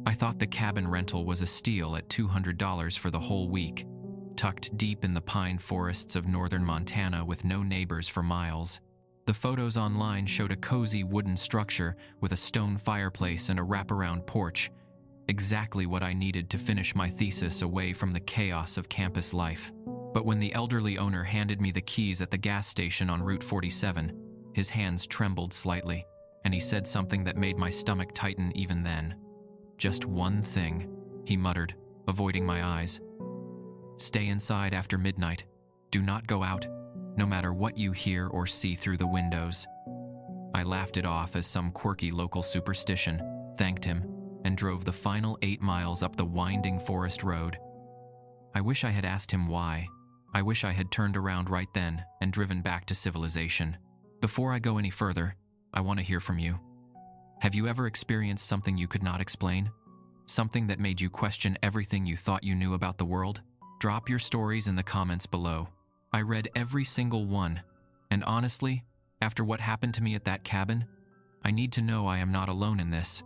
I thought the cabin rental was a steal at $200 for the whole week, tucked deep in the pine forests of northern Montana with no neighbors for miles. The photos online showed a cozy wooden structure with a stone fireplace and a wraparound porch, exactly what I needed to finish my thesis away from the chaos of campus life. But when the elderly owner handed me the keys at the gas station on Route 47, his hands trembled slightly, and he said something that made my stomach tighten even then. "Just one thing," he muttered, avoiding my eyes. "Stay inside after midnight. Do not go out, no matter what you hear or see through the windows." I laughed it off as some quirky local superstition, thanked him, and drove the final 8 miles up the winding forest road. I wish I had asked him why. I wish I had turned around right then and driven back to civilization. Before I go any further, I want to hear from you. Have you ever experienced something you could not explain? Something that made you question everything you thought you knew about the world? Drop your stories in the comments below. I read every single one, and honestly, after what happened to me at that cabin, I need to know I am not alone in this.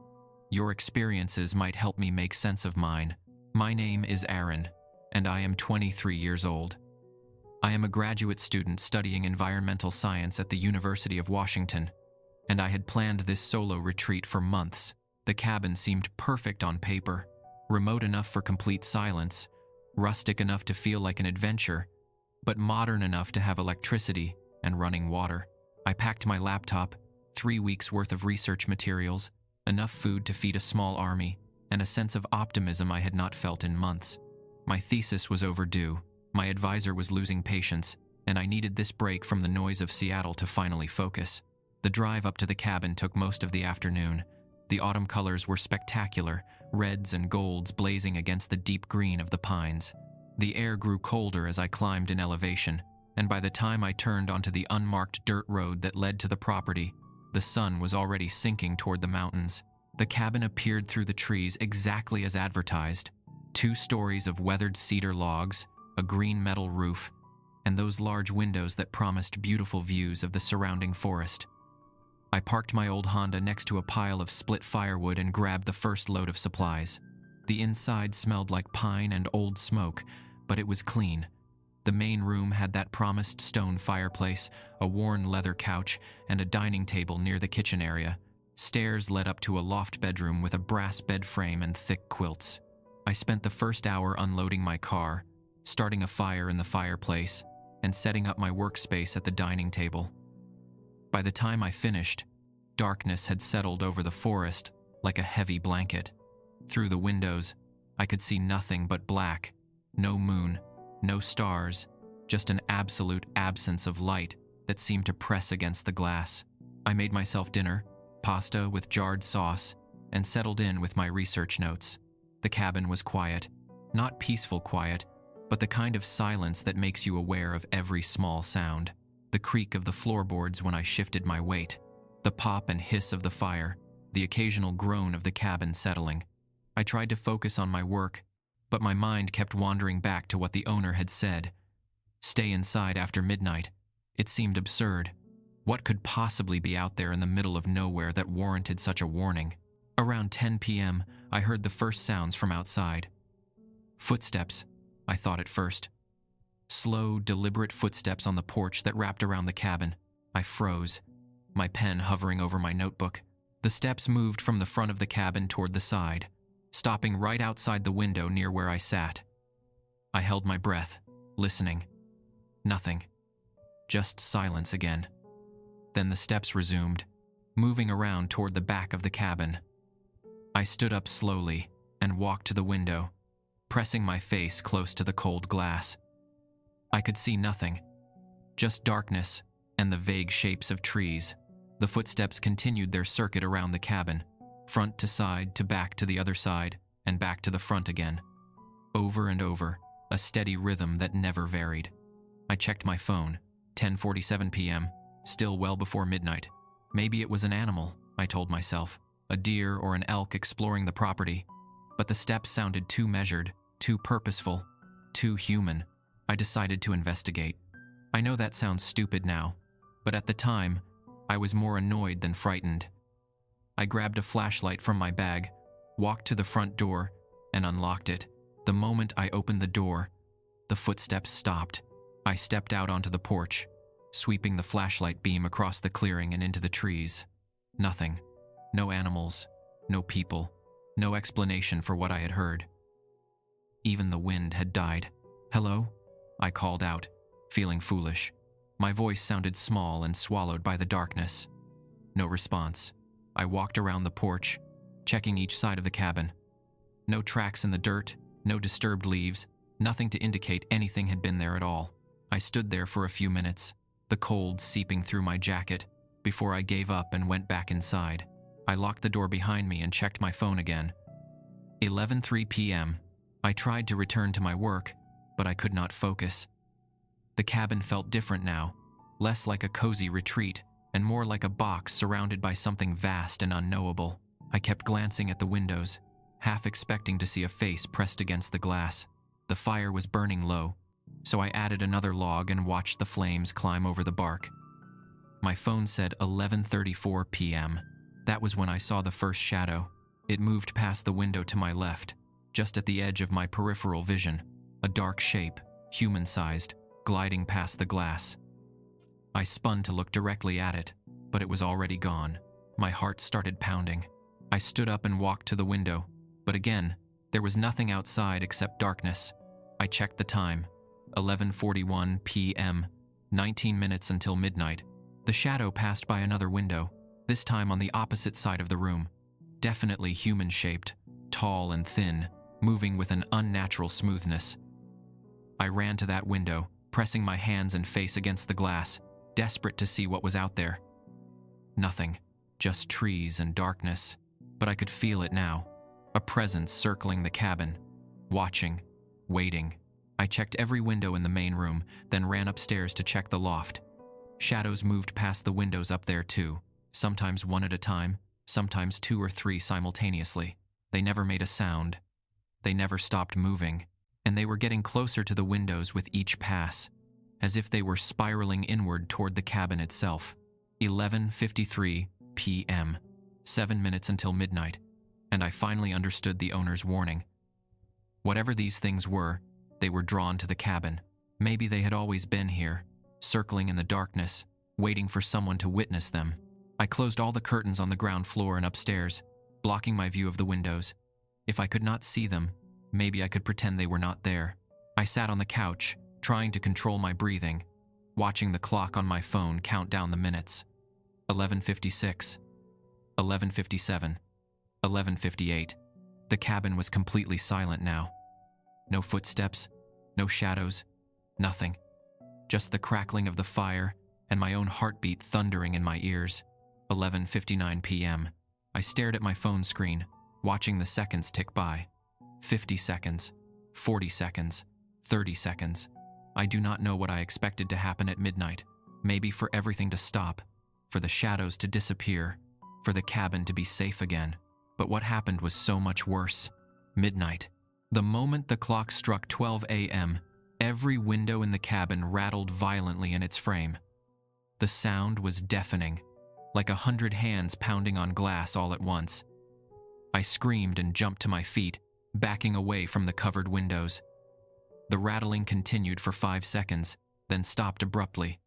Your experiences might help me make sense of mine. My name is Aaron, and I am 23 years old. I am a graduate student studying environmental science at the University of Washington, and I had planned this solo retreat for months. The cabin seemed perfect on paper, remote enough for complete silence, rustic enough to feel like an adventure, but modern enough to have electricity and running water. I packed my laptop, 3 weeks' worth of research materials, enough food to feed a small army, and a sense of optimism I had not felt in months. My thesis was overdue, my advisor was losing patience, and I needed this break from the noise of Seattle to finally focus. The drive up to the cabin took most of the afternoon. The autumn colors were spectacular, reds and golds blazing against the deep green of the pines. The air grew colder as I climbed in elevation, and by the time I turned onto the unmarked dirt road that led to the property, the sun was already sinking toward the mountains. The cabin appeared through the trees exactly as advertised. 2 stories of weathered cedar logs, a green metal roof, and those large windows that promised beautiful views of the surrounding forest. I parked my old Honda next to a pile of split firewood and grabbed the first load of supplies. The inside smelled like pine and old smoke, but it was clean. The main room had that promised stone fireplace, a worn leather couch, and a dining table near the kitchen area. Stairs led up to a loft bedroom with a brass bed frame and thick quilts. I spent the first hour unloading my car, starting a fire in the fireplace, and setting up my workspace at the dining table. By the time I finished, darkness had settled over the forest like a heavy blanket. Through the windows, I could see nothing but black, no moon, no stars, just an absolute absence of light that seemed to press against the glass. I made myself dinner, pasta with jarred sauce, and settled in with my research notes. The cabin was quiet, not peaceful quiet, but the kind of silence that makes you aware of every small sound. The creak of the floorboards when I shifted my weight, the pop and hiss of the fire, the occasional groan of the cabin settling. I tried to focus on my work, but my mind kept wandering back to what the owner had said. Stay inside after midnight. It seemed absurd. What could possibly be out there in the middle of nowhere that warranted such a warning? Around 10 p.m., I heard the first sounds from outside. Footsteps, I thought at first. Slow, deliberate footsteps on the porch that wrapped around the cabin. I froze, my pen hovering over my notebook. The steps moved from the front of the cabin toward the side, stopping right outside the window near where I sat. I held my breath, listening. Nothing. Just silence again. Then the steps resumed, moving around toward the back of the cabin. I stood up slowly and walked to the window, pressing my face close to the cold glass. I could see nothing, just darkness and the vague shapes of trees. The footsteps continued their circuit around the cabin, front to side to back to the other side, and back to the front again. Over and over, a steady rhythm that never varied. I checked my phone, 10:47 p.m., still well before midnight. Maybe it was an animal, I told myself, a deer or an elk exploring the property. But the steps sounded too measured, too purposeful, too human. I decided to investigate. I know that sounds stupid now, but at the time, I was more annoyed than frightened. I grabbed a flashlight from my bag, walked to the front door, and unlocked it. The moment I opened the door, the footsteps stopped. I stepped out onto the porch, sweeping the flashlight beam across the clearing and into the trees. Nothing. No animals. No people. No explanation for what I had heard. Even the wind had died. "Hello?" I called out, feeling foolish. My voice sounded small and swallowed by the darkness. No response. I walked around the porch, checking each side of the cabin. No tracks in the dirt, no disturbed leaves, nothing to indicate anything had been there at all. I stood there for a few minutes, the cold seeping through my jacket, before I gave up and went back inside. I locked the door behind me and checked my phone again. 11:03 p.m. I tried to return to my work, but I could not focus. The cabin felt different now, less like a cozy retreat and more like a box surrounded by something vast and unknowable. I kept glancing at the windows, half expecting to see a face pressed against the glass. The fire was burning low, so I added another log and watched the flames climb over the bark. My phone said 11:34 p.m. That was when I saw the first shadow. It moved past the window to my left, just at the edge of my peripheral vision, a dark shape, human-sized, gliding past the glass. I spun to look directly at it, but it was already gone. My heart started pounding. I stood up and walked to the window, but again, there was nothing outside except darkness. I checked the time, 11:41 p.m., 19 minutes until midnight. The shadow passed by another window, this time on the opposite side of the room. Definitely human-shaped, tall and thin, moving with an unnatural smoothness. I ran to that window, pressing my hands and face against the glass, desperate to see what was out there. Nothing, just trees and darkness. But I could feel it now, a presence circling the cabin, watching, waiting. I checked every window in the main room, then ran upstairs to check the loft. Shadows moved past the windows up there too, sometimes one at a time, sometimes 2 or 3 simultaneously. They never made a sound. They never stopped moving, and they were getting closer to the windows with each pass, as if they were spiraling inward toward the cabin itself. 11:53 p.m., 7 minutes until midnight, and I finally understood the owner's warning. Whatever these things were, they were drawn to the cabin. Maybe they had always been here, circling in the darkness, waiting for someone to witness them. I closed all the curtains on the ground floor and upstairs, blocking my view of the windows. If I could not see them, maybe I could pretend they were not there. I sat on the couch, trying to control my breathing, watching the clock on my phone count down the minutes. 11:56, 11:57, 11:58. The cabin was completely silent now. No footsteps, no shadows, nothing. Just the crackling of the fire and my own heartbeat thundering in my ears. 11:59 p.m. I stared at my phone screen, watching the seconds tick by. 50 seconds, 40 seconds, 30 seconds. I do not know what I expected to happen at midnight. Maybe for everything to stop, for the shadows to disappear, for the cabin to be safe again. But what happened was so much worse. Midnight. The moment the clock struck 12 a.m., every window in the cabin rattled violently in its frame. The sound was deafening, like 100 hands pounding on glass all at once. I screamed and jumped to my feet, backing away from the covered windows. The rattling continued for 5 seconds, then stopped abruptly.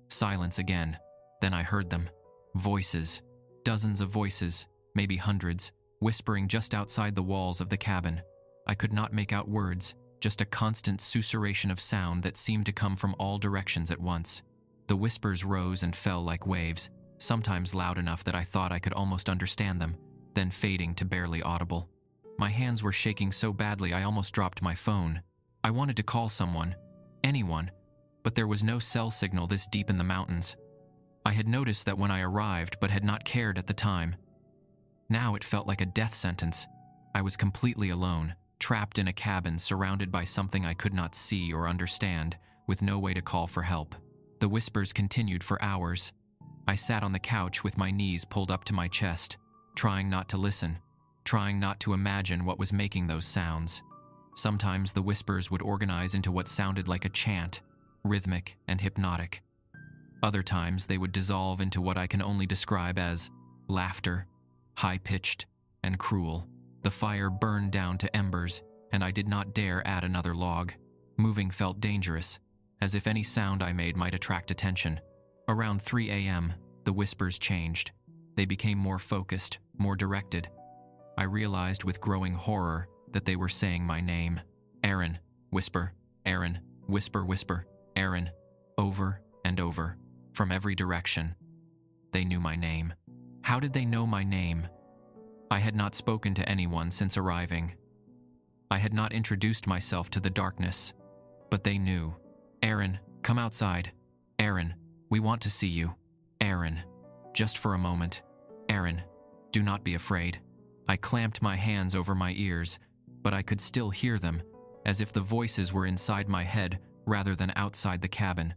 Silence again. Then I heard them. Voices. Dozens of voices, maybe hundreds, whispering just outside the walls of the cabin. I could not make out words, just a constant susurration of sound that seemed to come from all directions at once. The whispers rose and fell like waves, sometimes loud enough that I thought I could almost understand them, then fading to barely audible. My hands were shaking so badly I almost dropped my phone. I wanted to call someone, anyone, but there was no cell signal this deep in the mountains. I had noticed that when I arrived, but had not cared at the time. Now it felt like a death sentence. I was completely alone, trapped in a cabin surrounded by something I could not see or understand, with no way to call for help. The whispers continued for hours. I sat on the couch with my knees pulled up to my chest, trying not to listen, trying not to imagine what was making those sounds. Sometimes the whispers would organize into what sounded like a chant, rhythmic and hypnotic. Other times they would dissolve into what I can only describe as laughter, high-pitched and cruel. The fire burned down to embers, and I did not dare add another log. Moving felt dangerous, as if any sound I made might attract attention. Around 3 a.m., the whispers changed. They became more focused, more directed. I realized with growing horror that they were saying my name. Aaron, whisper, Aaron, whisper, whisper, Aaron, over and over, from every direction. They knew my name. How did they know my name? I had not spoken to anyone since arriving. I had not introduced myself to the darkness, but they knew. Aaron, come outside. Aaron, we want to see you. Aaron, just for a moment. Aaron, do not be afraid. I clamped my hands over my ears, but I could still hear them, as if the voices were inside my head rather than outside the cabin.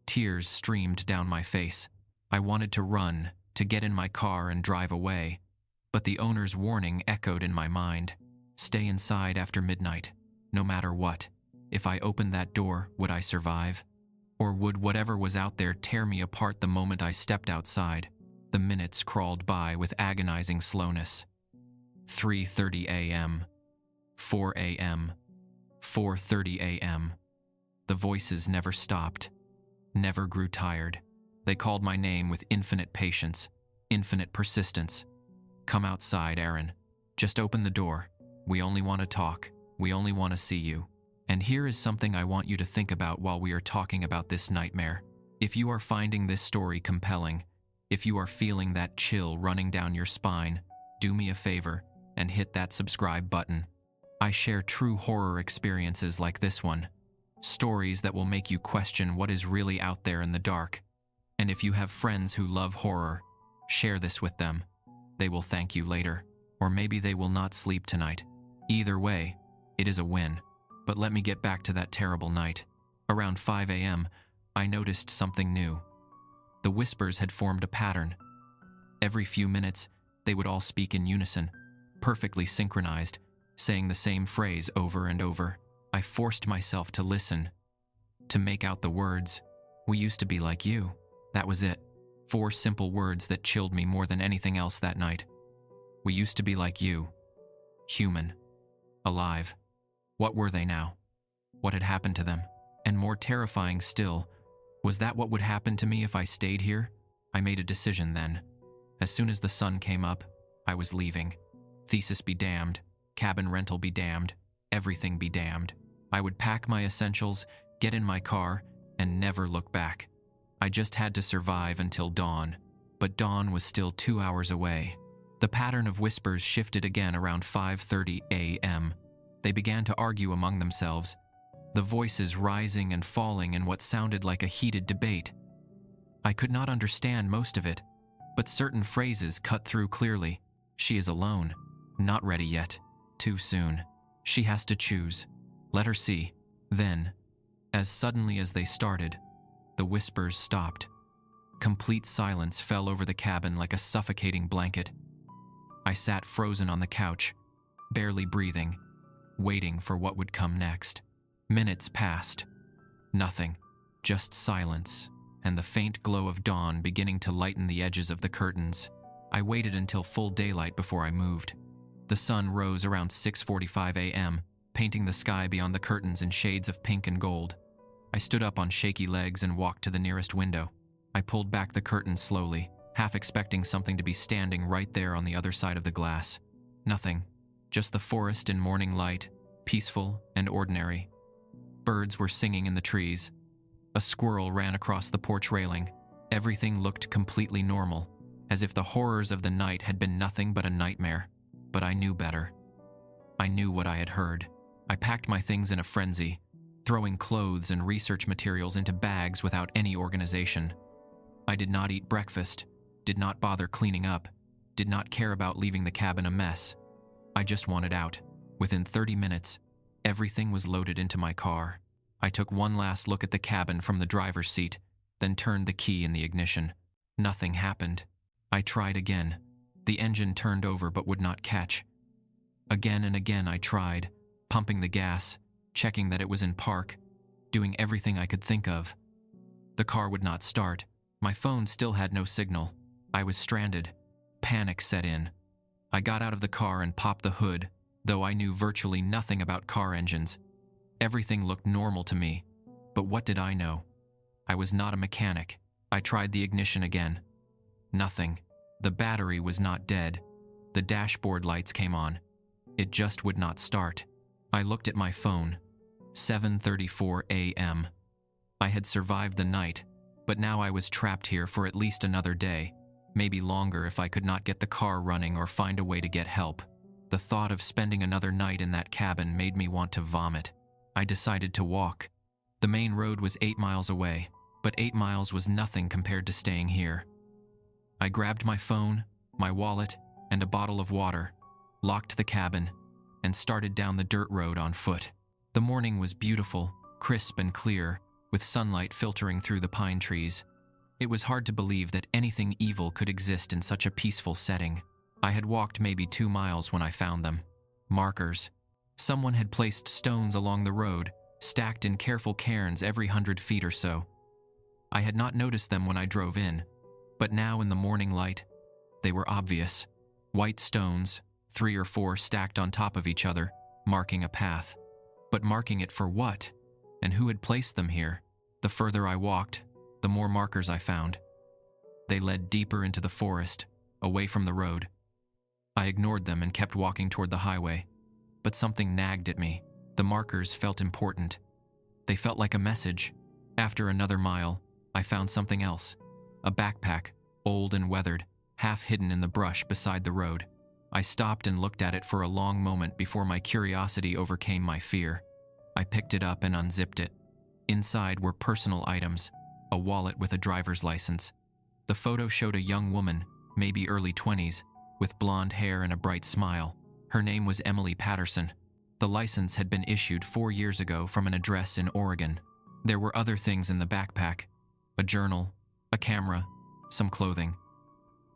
Tears streamed down my face. I wanted to run, to get in my car and drive away, but the owner's warning echoed in my mind. Stay inside after midnight, no matter what. If I opened that door, would I survive? Or would whatever was out there tear me apart the moment I stepped outside? The minutes crawled by with agonizing slowness. 3:30 a.m., 4 a.m., 4:30 a.m. The voices never stopped, never grew tired. They called my name with infinite patience, infinite persistence. Come outside, Aaron. Just open the door. We only want to talk. We only want to see you. And here is something I want you to think about while we are talking about this nightmare. If you are finding this story compelling, if you are feeling that chill running down your spine, do me a favor and hit that subscribe button. I share true horror experiences like this one, stories that will make you question what is really out there in the dark. And if you have friends who love horror, share this with them. They will thank you later, or maybe they will not sleep tonight. Either way, it is a win. But let me get back to that terrible night. Around 5 a.m., I noticed something new. The whispers had formed a pattern. Every few minutes, they would all speak in unison, perfectly synchronized, saying the same phrase over and over. I forced myself to listen, to make out the words. We used to be like you. That was it. 4 simple words that chilled me more than anything else that night. We used to be like you. Human. Alive. What were they now? What had happened to them? And more terrifying still, was that what would happen to me if I stayed here? I made a decision then. As soon as the sun came up, I was leaving. Thesis be damned. Cabin rental be damned. Everything be damned. I would pack my essentials, get in my car, and never look back. I just had to survive until dawn, but dawn was still 2 hours away. The pattern of whispers shifted again around 5:30 a.m. They began to argue among themselves, the voices rising and falling in what sounded like a heated debate. I could not understand most of it, but certain phrases cut through clearly. She is alone. Not ready yet. Too soon. She has to choose. Let her see. Then, as suddenly as they started, the whispers stopped. Complete silence fell over the cabin like a suffocating blanket. I sat frozen on the couch, barely breathing, waiting for what would come next. Minutes passed. Nothing. Just silence, and the faint glow of dawn beginning to lighten the edges of the curtains. I waited until full daylight before I moved. The sun rose around 6:45 a.m., painting the sky beyond the curtains in shades of pink and gold. I stood up on shaky legs and walked to the nearest window. I pulled back the curtain slowly, half expecting something to be standing right there on the other side of the glass. Nothing. Just the forest in morning light, peaceful and ordinary. Birds were singing in the trees. A squirrel ran across the porch railing. Everything looked completely normal, as if the horrors of the night had been nothing but a nightmare. But I knew better. I knew what I had heard. I packed my things in a frenzy, throwing clothes and research materials into bags without any organization. I did not eat breakfast, did not bother cleaning up, did not care about leaving the cabin a mess. I just wanted out. Within 30 minutes, everything was loaded into my car. I took one last look at the cabin from the driver's seat, then turned the key in the ignition. Nothing happened. I tried again. The engine turned over but would not catch. Again and again I tried, pumping the gas, checking that it was in park, doing everything I could think of. The car would not start. My phone still had no signal. I was stranded, panic set in. I got out of the car and popped the hood, though I knew virtually nothing about car engines. Everything looked normal to me, but what did I know? I was not a mechanic. I tried the ignition again. Nothing. The battery was not dead. The dashboard lights came on. It just would not start. I looked at my phone. 7:34 a.m. I had survived the night, but now I was trapped here for at least another day, maybe longer if I could not get the car running or find a way to get help. The thought of spending another night in that cabin made me want to vomit. I decided to walk. The main road was 8 miles away, but 8 miles was nothing compared to staying here. I grabbed my phone, my wallet, and a bottle of water, locked the cabin, and started down the dirt road on foot. The morning was beautiful, crisp and clear, with sunlight filtering through the pine trees. It was hard to believe that anything evil could exist in such a peaceful setting. I had walked maybe 2 miles when I found them. Markers. Someone had placed stones along the road, stacked in careful cairns every 100 feet or so. I had not noticed them when I drove in, but now in the morning light, they were obvious. White stones, 3 or 4 stacked on top of each other, marking a path. But marking it for what? And who had placed them here? The further I walked, the more markers I found. They led deeper into the forest, away from the road. I ignored them and kept walking toward the highway. But something nagged at me. The markers felt important. They felt like a message. After another mile, I found something else. A backpack, old and weathered, half hidden in the brush beside the road. I stopped and looked at it for a long moment before my curiosity overcame my fear. I picked it up and unzipped it. Inside were personal items, a wallet with a driver's license. The photo showed a young woman, maybe early 20s, with blonde hair and a bright smile. Her name was Emily Patterson. The license had been issued 4 years ago from an address in Oregon. There were other things in the backpack: a journal, a camera, some clothing.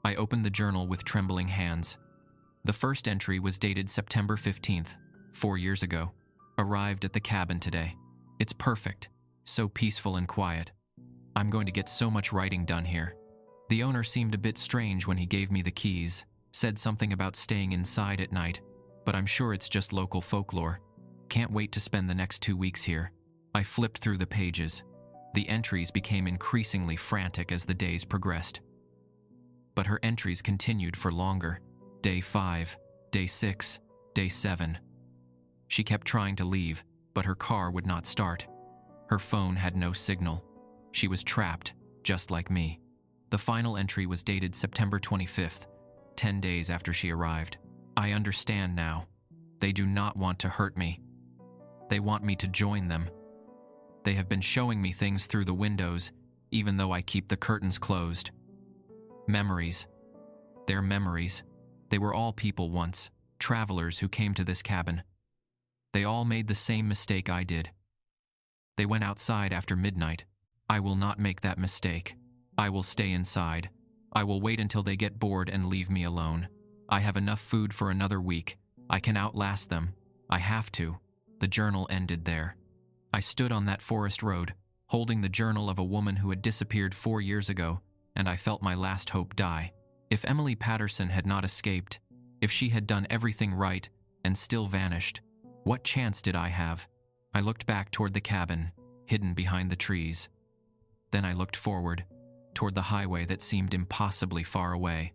I opened the journal with trembling hands. The first entry was dated September 15th, 4 years ago. Arrived at the cabin today. It's perfect, so peaceful and quiet. I'm going to get so much writing done here. The owner seemed a bit strange when he gave me the keys, said something about staying inside at night, but I'm sure it's just local folklore. Can't wait to spend the next 2 weeks here. I flipped through the pages. The entries became increasingly frantic as the days progressed. But her entries continued for longer. Day 5, day 6, day 7. She kept trying to leave, but her car would not start. Her phone had no signal. She was trapped, just like me. The final entry was dated September 25th, 10 days after she arrived. I understand now. They do not want to hurt me. They want me to join them. They have been showing me things through the windows, even though I keep the curtains closed. Memories. Their memories. They were all people once, travelers who came to this cabin. They all made the same mistake I did. They went outside after midnight. I will not make that mistake. I will stay inside. I will wait until they get bored and leave me alone. I have enough food for another week. I can outlast them. I have to. The journal ended there. I stood on that forest road, holding the journal of a woman who had disappeared 4 years ago, and I felt my last hope die. If Emily Patterson had not escaped, if she had done everything right and still vanished, what chance did I have? I looked back toward the cabin, hidden behind the trees. Then I looked forward, toward the highway that seemed impossibly far away.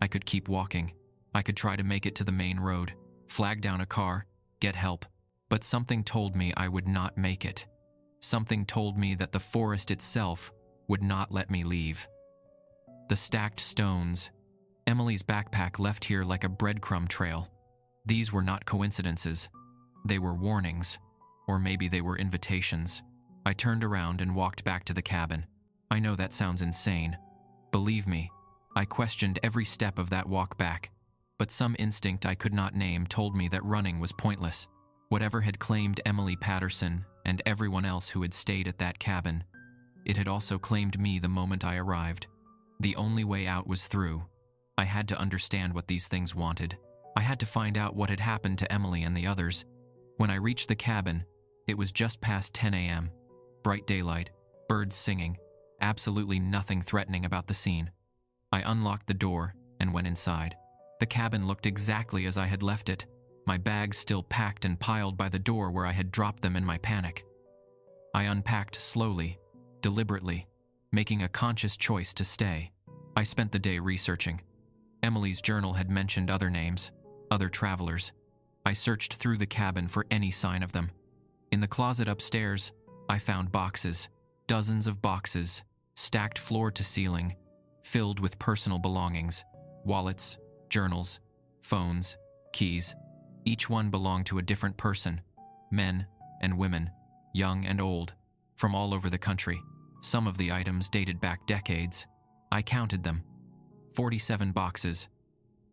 I could keep walking. I could try to make it to the main road, flag down a car, get help. But something told me I would not make it. Something told me that the forest itself would not let me leave. The stacked stones. Emily's backpack left here like a breadcrumb trail. These were not coincidences. They were warnings. Or maybe they were invitations. I turned around and walked back to the cabin. I know that sounds insane. Believe me, I questioned every step of that walk back. But some instinct I could not name told me that running was pointless. Whatever had claimed Emily Patterson and everyone else who had stayed at that cabin, it had also claimed me the moment I arrived. The only way out was through. I had to understand what these things wanted. I had to find out what had happened to Emily and the others. When I reached the cabin, it was just past 10 a.m. Bright daylight, birds singing, absolutely nothing threatening about the scene. I unlocked the door, and went inside. The cabin looked exactly as I had left it, my bags still packed and piled by the door where I had dropped them in my panic. I unpacked slowly, deliberately, making a conscious choice to stay. I spent the day researching. Emily's journal had mentioned other names, other travelers. I searched through the cabin for any sign of them. In the closet upstairs, I found boxes, dozens of boxes, stacked floor to ceiling, filled with personal belongings, wallets, journals, phones, keys. Each one belonged to a different person, men and women, young and old, from all over the country. Some of the items dated back decades. I counted them. 47 boxes.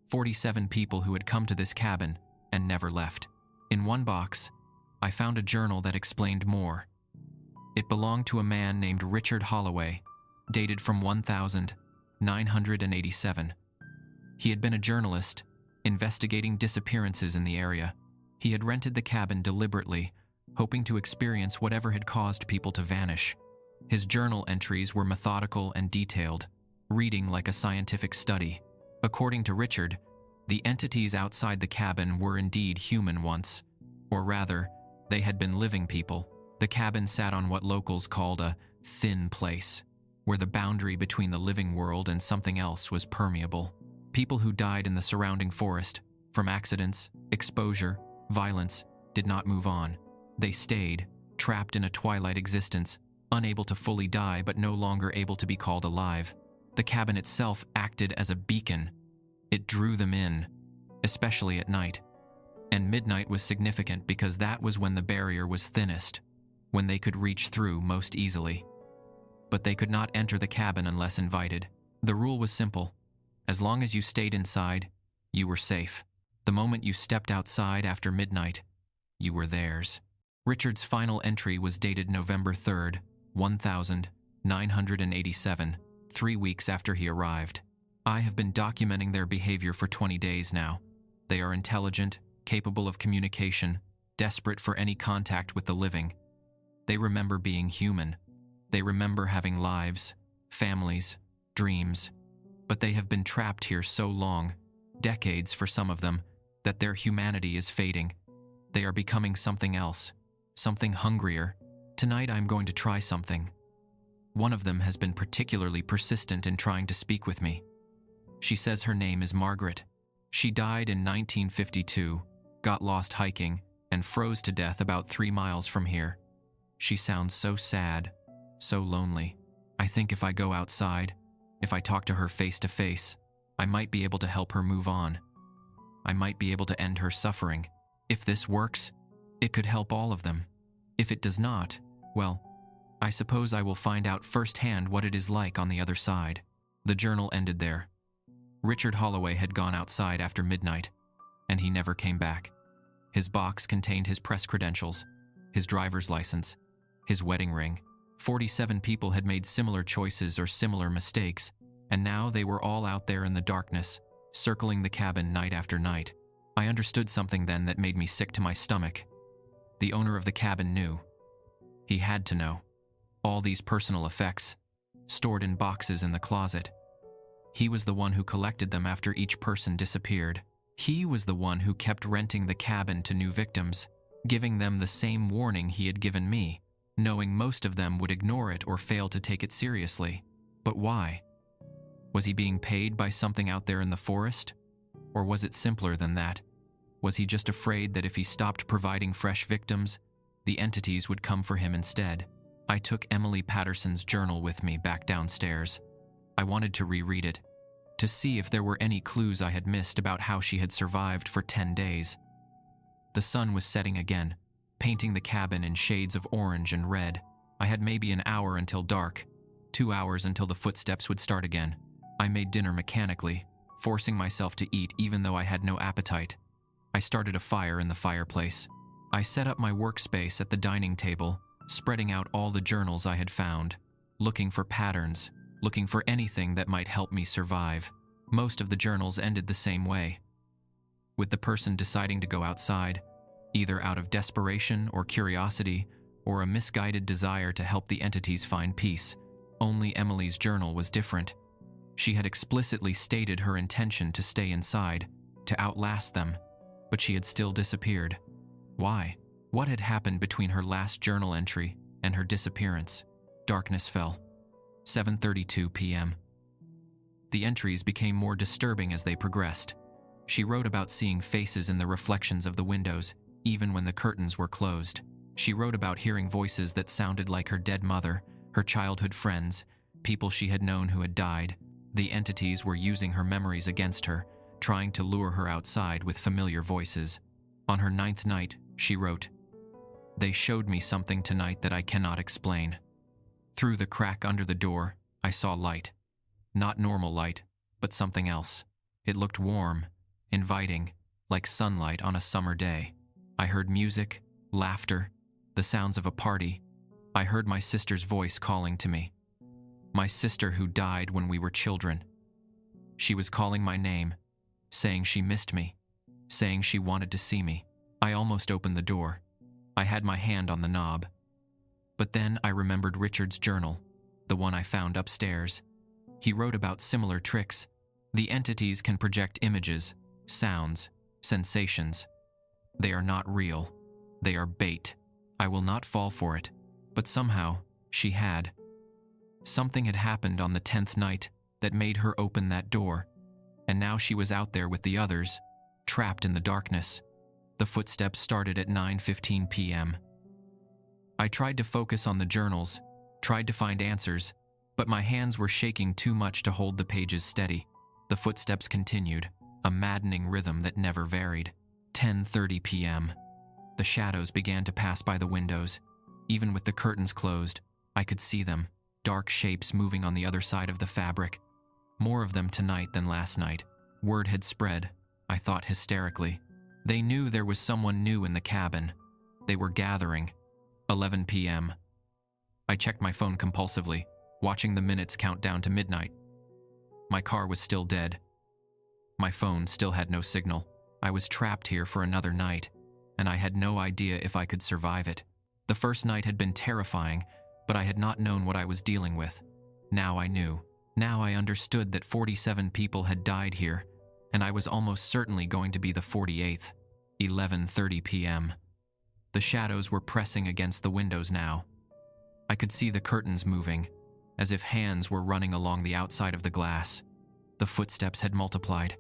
47 people who had come to this cabin and never left. In one box, I found a journal that explained more. It belonged to a man named Richard Holloway, dated from 1987. He had been a journalist, investigating disappearances in the area. He had rented the cabin deliberately, hoping to experience whatever had caused people to vanish. His journal entries were methodical and detailed, reading like a scientific study. According to Richard, the entities outside the cabin were indeed human once, or rather, they had been living people. The cabin sat on what locals called a thin place, where the boundary between the living world and something else was permeable. People who died in the surrounding forest, from accidents, exposure, violence, did not move on. They stayed, trapped in a twilight existence, unable to fully die but no longer able to be called alive. The cabin itself acted as a beacon. It drew them in, especially at night. And midnight was significant because that was when the barrier was thinnest, when they could reach through most easily. But they could not enter the cabin unless invited. The rule was simple. As long as you stayed inside, you were safe. The moment you stepped outside after midnight, you were theirs. Richard's final entry was dated November 3rd, 1987, 3 weeks after he arrived. I have been documenting their behavior for 20 days now. They are intelligent, capable of communication, desperate for any contact with the living. They remember being human. They remember having lives, families, dreams. But they have been trapped here so long, decades for some of them, that their humanity is fading. They are becoming something else, something hungrier. Tonight I'm going to try something. One of them has been particularly persistent in trying to speak with me. She says her name is Margaret. She died in 1952, got lost hiking, and froze to death about 3 miles from here. She sounds so sad, so lonely. I think if I go outside, if I talk to her face to face, I might be able to help her move on. I might be able to end her suffering. If this works, it could help all of them. If it does not, well, I suppose I will find out firsthand what it is like on the other side. The journal ended there. Richard Holloway had gone outside after midnight, and he never came back. His box contained his press credentials, his driver's license, his wedding ring. 47 people had made similar choices or similar mistakes, and now they were all out there in the darkness, circling the cabin night after night. I understood something then that made me sick to my stomach. The owner of the cabin knew. He had to know. All these personal effects, stored in boxes in the closet. He was the one who collected them after each person disappeared. He was the one who kept renting the cabin to new victims, giving them the same warning he had given me, knowing most of them would ignore it or fail to take it seriously. But why? Was he being paid by something out there in the forest? Or was it simpler than that? Was he just afraid that if he stopped providing fresh victims, the entities would come for him instead? I took Emily Patterson's journal with me back downstairs. I wanted to reread it, to see if there were any clues I had missed about how she had survived for 10 days. The sun was setting again, painting the cabin in shades of orange and red. I had maybe an hour until dark, 2 hours until the footsteps would start again. I made dinner mechanically, forcing myself to eat even though I had no appetite. I started a fire in the fireplace. I set up my workspace at the dining table, spreading out all the journals I had found, looking for patterns, looking for anything that might help me survive. Most of the journals ended the same way, with the person deciding to go outside, either out of desperation or curiosity, or a misguided desire to help the entities find peace. Only Emily's journal was different. She had explicitly stated her intention to stay inside, to outlast them, but she had still disappeared. Why? What had happened between her last journal entry and her disappearance? Darkness fell. 7:32 p.m. The entries became more disturbing as they progressed. She wrote about seeing faces in the reflections of the windows, even when the curtains were closed. She wrote about hearing voices that sounded like her dead mother, her childhood friends, people she had known who had died. The entities were using her memories against her, trying to lure her outside with familiar voices. On her 9th night, she wrote, "They showed me something tonight that I cannot explain. Through the crack under the door, I saw light. Not normal light, but something else. It looked warm, inviting, like sunlight on a summer day. I heard music, laughter, the sounds of a party. I heard my sister's voice calling to me. My sister who died when we were children. She was calling my name, saying she missed me, saying she wanted to see me. I almost opened the door. I had my hand on the knob. But then I remembered Richard's journal, the one I found upstairs. He wrote about similar tricks. The entities can project images, sounds, sensations. They are not real. They are bait. I will not fall for it. But somehow, she had. Something had happened on the 10th night that made her open that door, and now she was out there with the others, trapped in the darkness. The footsteps started at 9:15 p.m. I tried to focus on the journals, tried to find answers, but my hands were shaking too much to hold the pages steady. The footsteps continued, a maddening rhythm that never varied. 10:30 p.m. The shadows began to pass by the windows. Even with the curtains closed, I could see them, dark shapes moving on the other side of the fabric. More of them tonight than last night. Word had spread, I thought hysterically. They knew there was someone new in the cabin. They were gathering. 11 p.m. I checked my phone compulsively, watching the minutes count down to midnight. My car was still dead. My phone still had no signal. I was trapped here for another night, and I had no idea if I could survive it. The first night had been terrifying, but I had not known what I was dealing with. Now I knew. Now I understood that 47 people had died here, and I was almost certainly going to be the 48th. 11:30 p.m. The shadows were pressing against the windows now. I could see the curtains moving, as if hands were running along the outside of the glass. The footsteps had multiplied.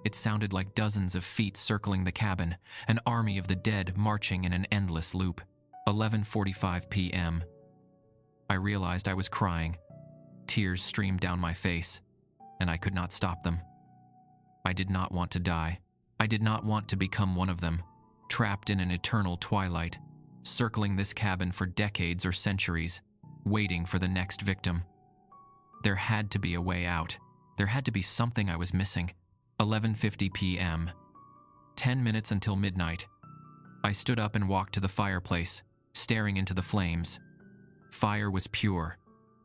It sounded like dozens of feet circling the cabin, an army of the dead marching in an endless loop. 11:45 p.m. I realized I was crying. Tears streamed down my face, and I could not stop them. I did not want to die. I did not want to become one of them, trapped in an eternal twilight, circling this cabin for decades or centuries, waiting for the next victim. There had to be a way out. There had to be something I was missing. 11:50 p.m. 10 minutes until midnight. I stood up and walked to the fireplace, staring into the flames. Fire was pure.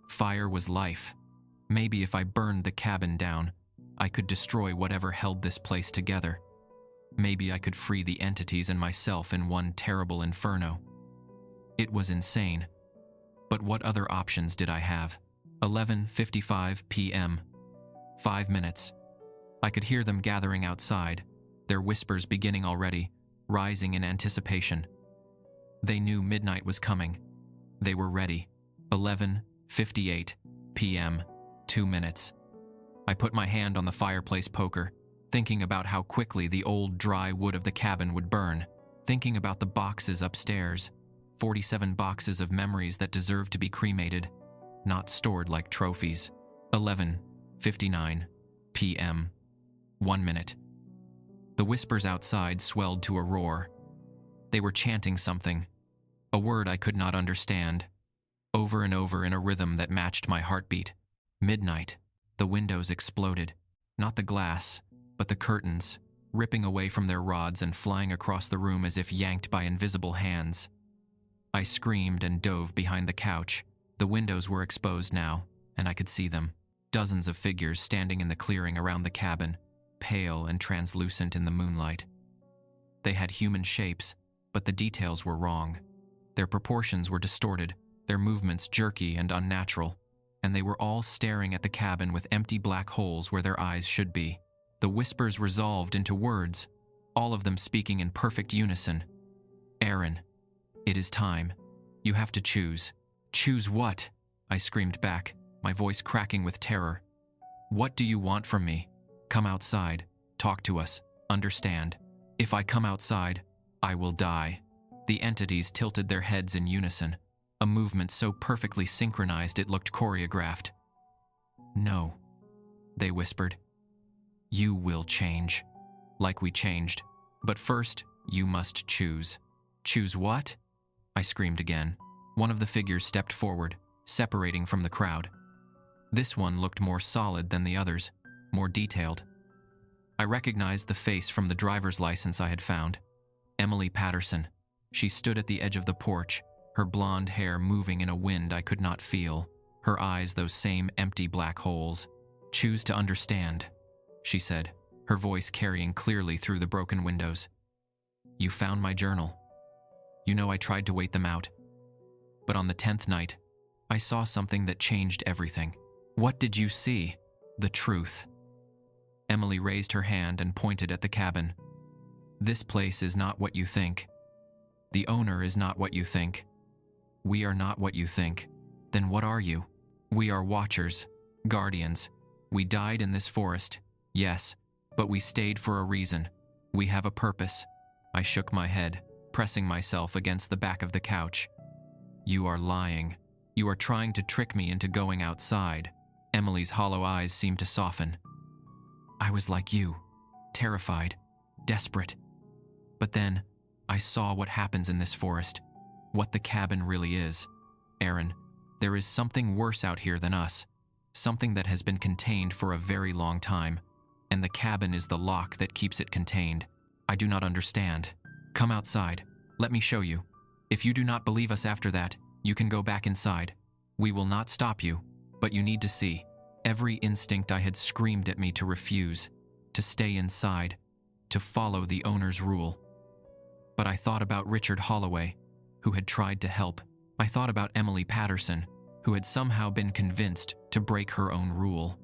Fire was life. Maybe if I burned the cabin down, I could destroy whatever held this place together. Maybe I could free the entities and myself in one terrible inferno. It was insane. But what other options did I have? 11:55 p.m. 5 minutes. I could hear them gathering outside, their whispers beginning already, rising in anticipation. They knew midnight was coming. They were ready. 11:58 p.m. 2 minutes. I put my hand on the fireplace poker, thinking about how quickly the old dry wood of the cabin would burn, thinking about the boxes upstairs, 47 boxes of memories that deserved to be cremated, not stored like trophies. 11:59 p.m. 1 minute. The whispers outside swelled to a roar. They were chanting something, a word I could not understand, over and over in a rhythm that matched my heartbeat. Midnight. The windows exploded, not the glass, but the curtains, ripping away from their rods and flying across the room as if yanked by invisible hands. I screamed and dove behind the couch. The windows were exposed now, and I could see them. Dozens of figures standing in the clearing around the cabin, pale and translucent in the moonlight. They had human shapes, but the details were wrong. Their proportions were distorted, their movements jerky and unnatural, and they were all staring at the cabin with empty black holes where their eyes should be. The whispers resolved into words, all of them speaking in perfect unison. "Aaron, it is time. You have to choose." "Choose what?" I screamed back, my voice cracking with terror. "What do you want from me? Come outside. Talk to us. Understand. If I come outside, I will die." The entities tilted their heads in unison, a movement so perfectly synchronized it looked choreographed. "No," they whispered. "You will change. Like we changed. But first, you must choose." "Choose what?" I screamed again. One of the figures stepped forward, separating from the crowd. This one looked more solid than the others, more detailed. I recognized the face from the driver's license I had found. Emily Patterson. She stood at the edge of the porch, her blonde hair moving in a wind I could not feel, her eyes those same empty black holes. "Choose to understand," she said, her voice carrying clearly through the broken windows. "You found my journal. You know I tried to wait them out. But on the 10th night, I saw something that changed everything." "What did you see?" "The truth." Emily raised her hand and pointed at the cabin. "This place is not what you think. The owner is not what you think. We are not what you think. Then what are you?" "We are watchers, guardians. We died in this forest, yes, but we stayed for a reason. We have a purpose." I shook my head, pressing myself against the back of the couch. "You are lying. You are trying to trick me into going outside." Emily's hollow eyes seemed to soften. "I was like you, terrified, desperate. But then, I saw what happens in this forest, what the cabin really is. Aaron, there is something worse out here than us, something that has been contained for a very long time, and the cabin is the lock that keeps it contained. I do not understand. Come outside. Let me show you. If you do not believe us after that, you can go back inside. We will not stop you, but you need to see." Every instinct I had screamed at me to refuse, to stay inside, to follow the owner's rule. But I thought about Richard Holloway, who had tried to help. I thought about Emily Patterson, who had somehow been convinced to break her own rule.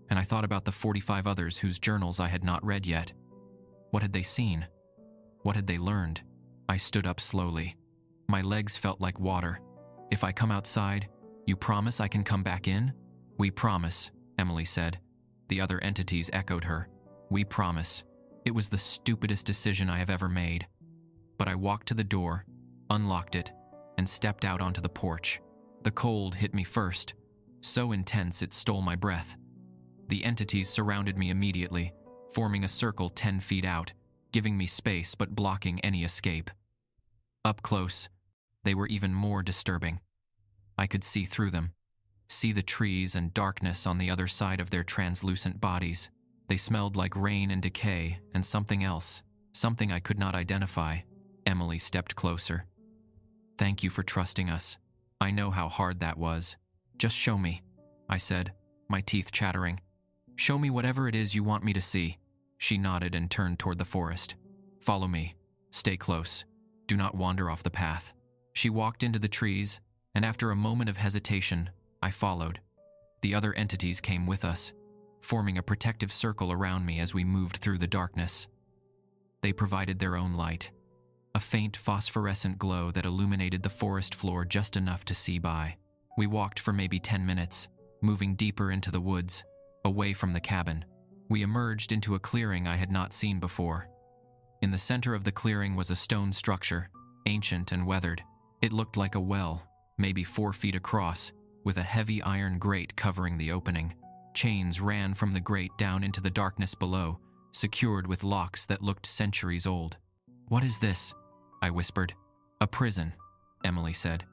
And I thought about the 45 others whose journals I had not read yet. What had they seen? What had they learned? I stood up slowly. My legs felt like water. "If I come outside, you promise I can come back in?" "We promise," Emily said. The other entities echoed her. "We promise." It was the stupidest decision I have ever made. But I walked to the door, unlocked it, and stepped out onto the porch. The cold hit me first, so intense it stole my breath. The entities surrounded me immediately, forming a circle 10 feet out, giving me space but blocking any escape. Up close, they were even more disturbing. I could see through them, see the trees and darkness on the other side of their translucent bodies. They smelled like rain and decay and something else, something I could not identify. Emily stepped closer. "Thank you for trusting us. I know how hard that was. Just show me," I said, my teeth chattering. "Show me whatever it is you want me to see." She nodded and turned toward the forest. "Follow me. Stay close. Do not wander off the path." She walked into the trees, and after a moment of hesitation, I followed. The other entities came with us, forming a protective circle around me as we moved through the darkness. They provided their own light, a faint phosphorescent glow that illuminated the forest floor just enough to see by. We walked for maybe 10 minutes, moving deeper into the woods, away from the cabin. We emerged into a clearing I had not seen before. In the center of the clearing was a stone structure, ancient and weathered. It looked like a well, maybe 4 feet across, with a heavy iron grate covering the opening. Chains ran from the grate down into the darkness below, secured with locks that looked centuries old. "What is this?" I whispered. "A prison," Emily said.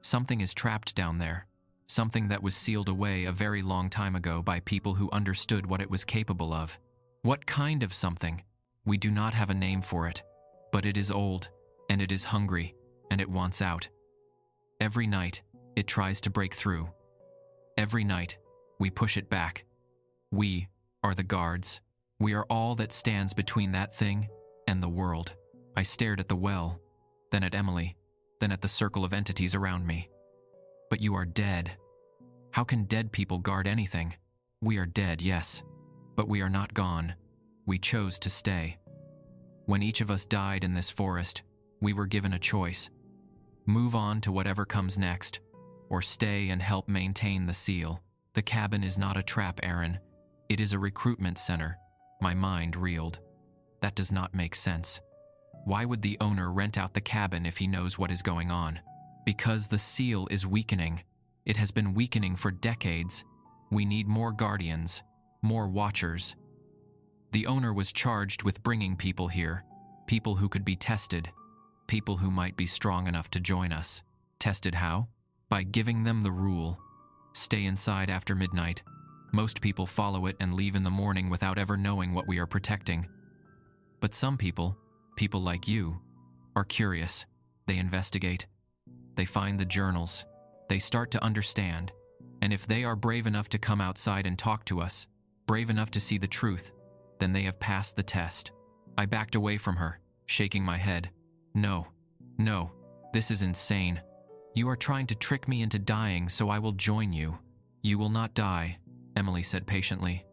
"Something is trapped down there. Something that was sealed away a very long time ago by people who understood what it was capable of." "What kind of something?" "We do not have a name for it, but it is old, and it is hungry, and it wants out. Every night, it tries to break through. Every night, we push it back. We are the guards. We are all that stands between that thing and the world." I stared at the well, then at Emily, then at the circle of entities around me. "But you are dead. How can dead people guard anything? We are dead, yes, but we are not gone. We chose to stay. When each of us died in this forest, we were given a choice. Move on to whatever comes next, or stay and help maintain the seal. The cabin is not a trap, Aaron. It is a recruitment center. My mind reeled. That does not make sense. Why would the owner rent out the cabin if he knows what is going on? Because the seal is weakening. It has been weakening for decades. We need more guardians, more watchers. The owner was charged with bringing people here, people who could be tested, people who might be strong enough to join us. Tested how? By giving them the rule. Stay inside after midnight. Most people follow it and leave in the morning without ever knowing what we are protecting. But some people, people like you, are curious. They investigate. They find the journals. They start to understand. And if they are brave enough to come outside and talk to us, brave enough to see the truth, then they have passed the test. I backed away from her, shaking my head. No, this is insane. You are trying to trick me into dying, so I will join you. You will not die, Emily said patiently.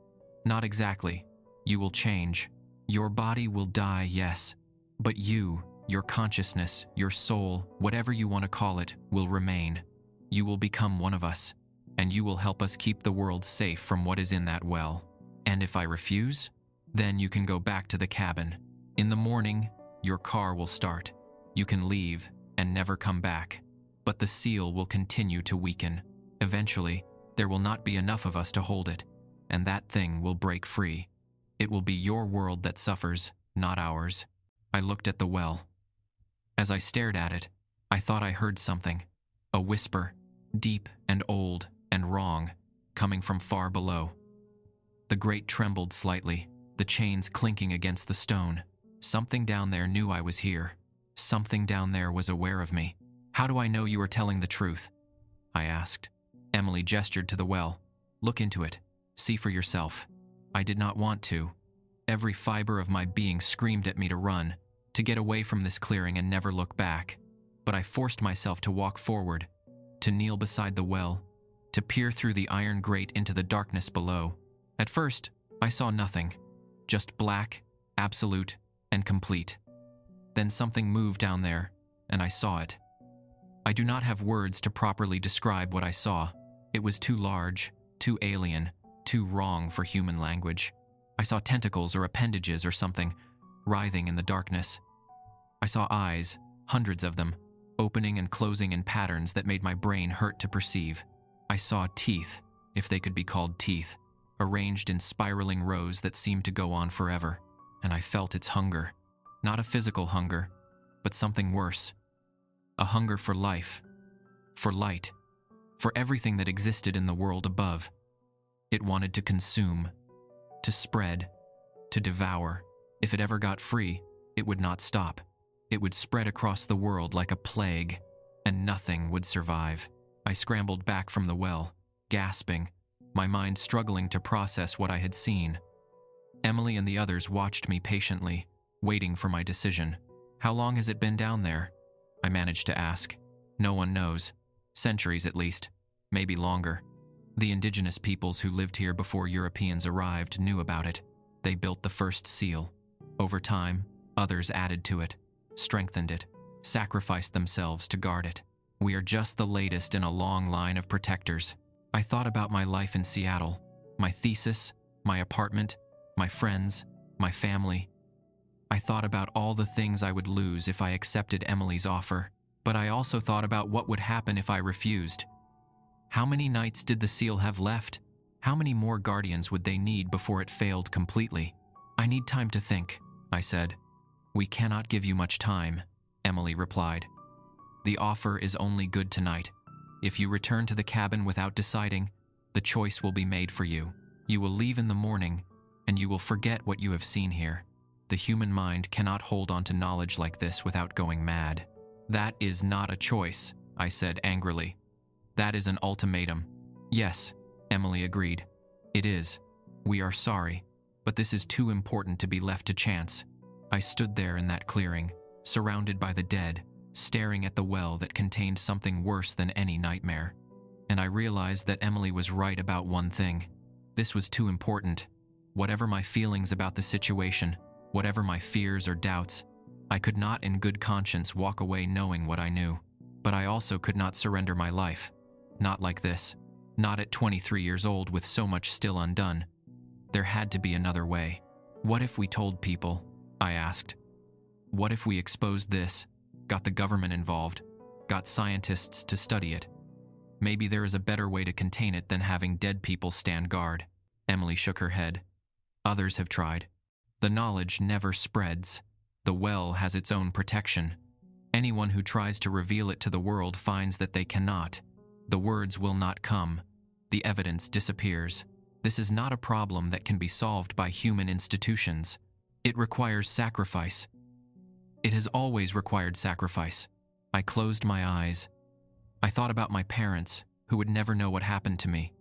Not exactly. You will change. Your body will die, yes. But you, your consciousness, your soul, whatever you want to call it, will remain. You will become one of us, and you will help us keep the world safe from what is in that well. And if I refuse, then you can go back to the cabin. In the morning, your car will start. You can leave and never come back. But the seal will continue to weaken. Eventually, there will not be enough of us to hold it, and that thing will break free. It will be your world that suffers, not ours. I looked at the well. As I stared at it, I thought I heard something. A whisper, deep and old and wrong, coming from far below. The grate trembled slightly, the chains clinking against the stone. Something down there knew I was here. Something down there was aware of me. How do I know you are telling the truth? I asked. Emily gestured to the well. Look into it. See for yourself. I did not want to. Every fiber of my being screamed at me to run, to get away from this clearing and never look back. But I forced myself to walk forward, to kneel beside the well, to peer through the iron grate into the darkness below. At first, I saw nothing, just black, absolute, and complete. Then something moved down there, and I saw it. I do not have words to properly describe what I saw. It was too large, too alien, too wrong for human language. I saw tentacles or appendages or something, writhing in the darkness. I saw eyes, hundreds of them, opening and closing in patterns that made my brain hurt to perceive. I saw teeth, if they could be called teeth, arranged in spiraling rows that seemed to go on forever, and I felt its hunger. Not a physical hunger, but something worse. A hunger for life, for light, for everything that existed in the world above. It wanted to consume, to spread, to devour. If it ever got free, it would not stop. It would spread across the world like a plague, and nothing would survive. I scrambled back from the well, gasping, my mind struggling to process what I had seen. Emily and the others watched me patiently, waiting for my decision. How long has it been down there? I managed to ask. No one knows. Centuries at least, maybe longer. The indigenous peoples who lived here before Europeans arrived knew about it. They built the first seal. Over time, others added to it, strengthened it, sacrificed themselves to guard it. We are just the latest in a long line of protectors. I thought about my life in Seattle, my thesis, my apartment, my friends, my family. I thought about all the things I would lose if I accepted Emily's offer, but I also thought about what would happen if I refused. How many nights did the seal have left? How many more guardians would they need before it failed completely? I need time to think, I said. We cannot give you much time, Emily replied. The offer is only good tonight. If you return to the cabin without deciding, the choice will be made for you. You will leave in the morning, and you will forget what you have seen here. The human mind cannot hold on to knowledge like this without going mad. That is not a choice, I said angrily. That is an ultimatum. Yes, Emily agreed. It is. We are sorry, but this is too important to be left to chance. I stood there in that clearing, surrounded by the dead, staring at the well that contained something worse than any nightmare. And I realized that Emily was right about one thing. This was too important. Whatever my feelings about the situation, whatever my fears or doubts, I could not in good conscience walk away knowing what I knew. But I also could not surrender my life. Not like this. Not at 23 years old with so much still undone. There had to be another way. What if we told people? I asked. What if we exposed this, got the government involved, got scientists to study it? Maybe there is a better way to contain it than having dead people stand guard. Emily shook her head. Others have tried. The knowledge never spreads. The well has its own protection. Anyone who tries to reveal it to the world finds that they cannot. The words will not come. The evidence disappears. This is not a problem that can be solved by human institutions. It requires sacrifice. It has always required sacrifice. I closed my eyes. I thought about my parents, who would never know what happened to me.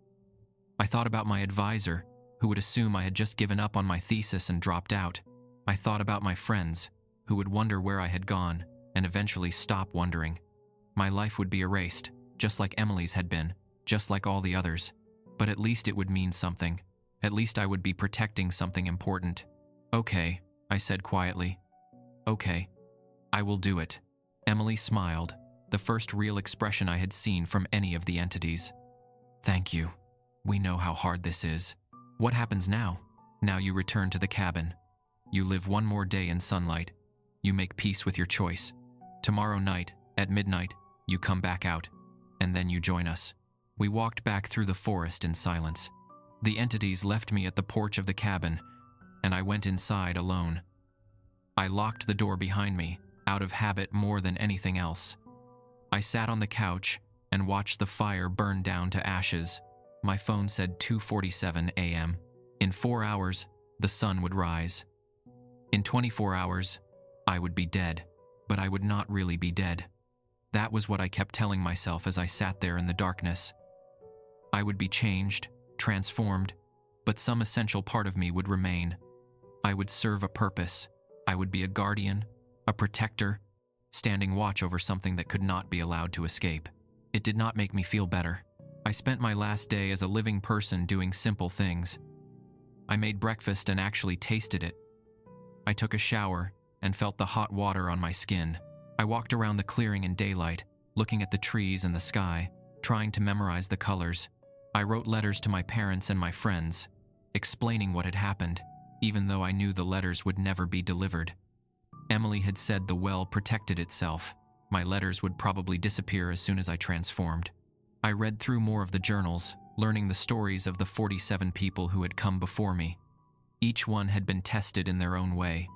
I thought about my advisor, who would assume I had just given up on my thesis and dropped out. I thought about my friends, who would wonder where I had gone and eventually stop wondering. My life would be erased, just like Emily's had been, just like all the others. But at least it would mean something. At least I would be protecting something important. Okay, I said quietly. Okay, I will do it. Emily smiled, the first real expression I had seen from any of the entities. Thank you. We know how hard this is. What happens now? Now you return to the cabin. You live one more day in sunlight. You make peace with your choice. Tomorrow night, at midnight, you come back out, and then you join us. We walked back through the forest in silence. The entities left me at the porch of the cabin, and I went inside alone. I locked the door behind me, out of habit more than anything else. I sat on the couch and watched the fire burn down to ashes. My phone said 2:47 a.m. In 4 hours, the sun would rise. In 24 hours, I would be dead, but I would not really be dead. That was what I kept telling myself as I sat there in the darkness. I would be changed, transformed, but some essential part of me would remain. I would serve a purpose. I would be a guardian, a protector, standing watch over something that could not be allowed to escape. It did not make me feel better. I spent my last day as a living person doing simple things. I made breakfast and actually tasted it. I took a shower and felt the hot water on my skin. I walked around the clearing in daylight, looking at the trees and the sky, trying to memorize the colors. I wrote letters to my parents and my friends, explaining what had happened, even though I knew the letters would never be delivered. Emily had said the well protected itself. My letters would probably disappear as soon as I transformed. I read through more of the journals, learning the stories of the 47 people who had come before me. Each one had been tested in their own way.